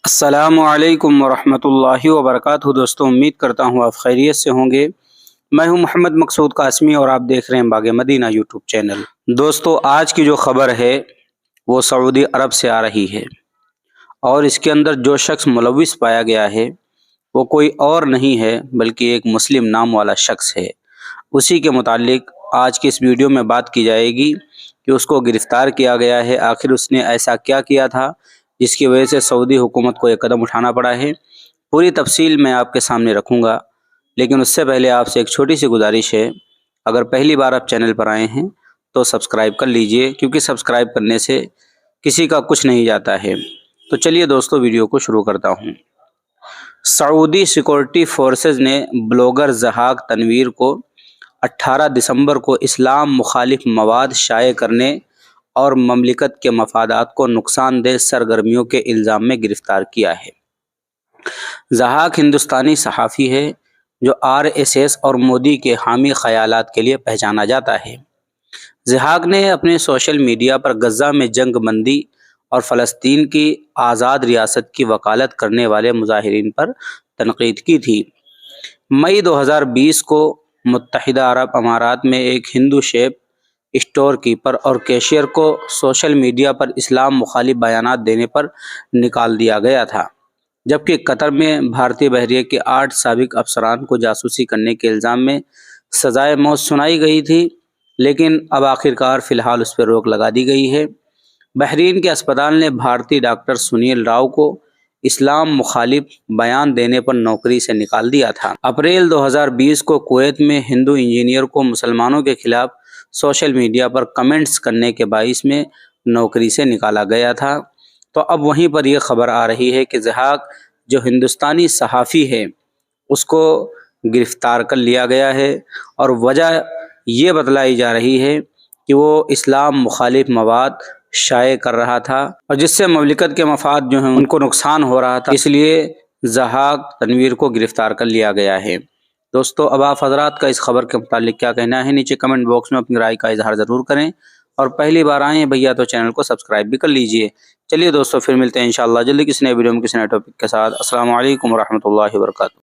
السلام علیکم ورحمۃ اللہ وبرکاتہ دوستوں، امید کرتا ہوں آپ خیریت سے ہوں گے۔ میں ہوں محمد مقصود قاسمی اور آپ دیکھ رہے ہیں باغ مدینہ یوٹیوب چینل۔ دوستوں، آج کی جو خبر ہے وہ سعودی عرب سے آ رہی ہے، اور اس کے اندر جو شخص ملوث پایا گیا ہے وہ کوئی اور نہیں ہے بلکہ ایک مسلم نام والا شخص ہے۔ اسی کے متعلق آج کی اس ویڈیو میں بات کی جائے گی کہ اس کو گرفتار کیا گیا ہے۔ آخر اس نے ایسا کیا کیا تھا جس کی وجہ سے سعودی حکومت کو یہ قدم اٹھانا پڑا ہے؟ پوری تفصیل میں آپ کے سامنے رکھوں گا، لیکن اس سے پہلے آپ سے ایک چھوٹی سی گزارش ہے، اگر پہلی بار آپ چینل پر آئے ہیں تو سبسکرائب کر لیجئے، کیونکہ سبسکرائب کرنے سے کسی کا کچھ نہیں جاتا ہے۔ تو چلیے دوستو، ویڈیو کو شروع کرتا ہوں۔ سعودی سیکورٹی فورسز نے بلاگر ضحاک تنویر کو 18 دسمبر کو اسلام مخالف مواد شائع کرنے اور مملکت کے مفادات کو نقصان دہ سرگرمیوں کے الزام میں گرفتار کیا ہے۔ ضحاک ہندوستانی صحافی ہے جو RSS اور مودی کے حامی خیالات کے لیے پہچانا جاتا ہے۔ ضحاک نے اپنے سوشل میڈیا پر غزہ میں جنگ بندی اور فلسطین کی آزاد ریاست کی وکالت کرنے والے مظاہرین پر تنقید کی تھی۔ مئی 2020 کو متحدہ عرب امارات میں ایک ہندو شیپ اسٹور کیپر اور کیشیئر کو سوشل میڈیا پر اسلام مخالف بیانات دینے پر نکال دیا گیا تھا، جبکہ قطر میں بھارتی بحریہ کے 8 سابق افسران کو جاسوسی کرنے کے الزام میں سزائے موت سنائی گئی تھی، لیکن اب آخرکار فی الحال اس پر روک لگا دی گئی ہے۔ بحرین کے اسپتال نے بھارتی ڈاکٹر سنیل راؤ کو اسلام مخالف بیان دینے پر نوکری سے نکال دیا تھا۔ اپریل 2020 کو کویت میں ہندو انجینئر کو مسلمانوں کے خلاف سوشل میڈیا پر کمنٹس کرنے کے باعث میں نوکری سے نکالا گیا تھا۔ تو اب وہیں پر یہ خبر آ رہی ہے کہ ضحاک جو ہندوستانی صحافی ہے اس کو گرفتار کر لیا گیا ہے، اور وجہ یہ بتلائی جا رہی ہے کہ وہ اسلام مخالف مواد شائع کر رہا تھا، اور جس سے مملکت کے مفاد جو ہیں ان کو نقصان ہو رہا تھا، اس لیے ضحاک تنویر کو گرفتار کر لیا گیا ہے۔ دوستو، اب آپ حضرات کا اس خبر کے متعلق کیا کہنا ہے؟ نیچے کمنٹ باکس میں اپنی رائے کا اظہار ضرور کریں، اور پہلی بار آئے ہیں بھیا تو چینل کو سبسکرائب بھی کر لیجئے۔ چلیے دوستو، پھر ملتے ہیں انشاءاللہ جلدی کسی نئے ویڈیو میں کسی نئے ٹاپک کے ساتھ۔ السلام علیکم ورحمۃ اللہ وبرکاتہ۔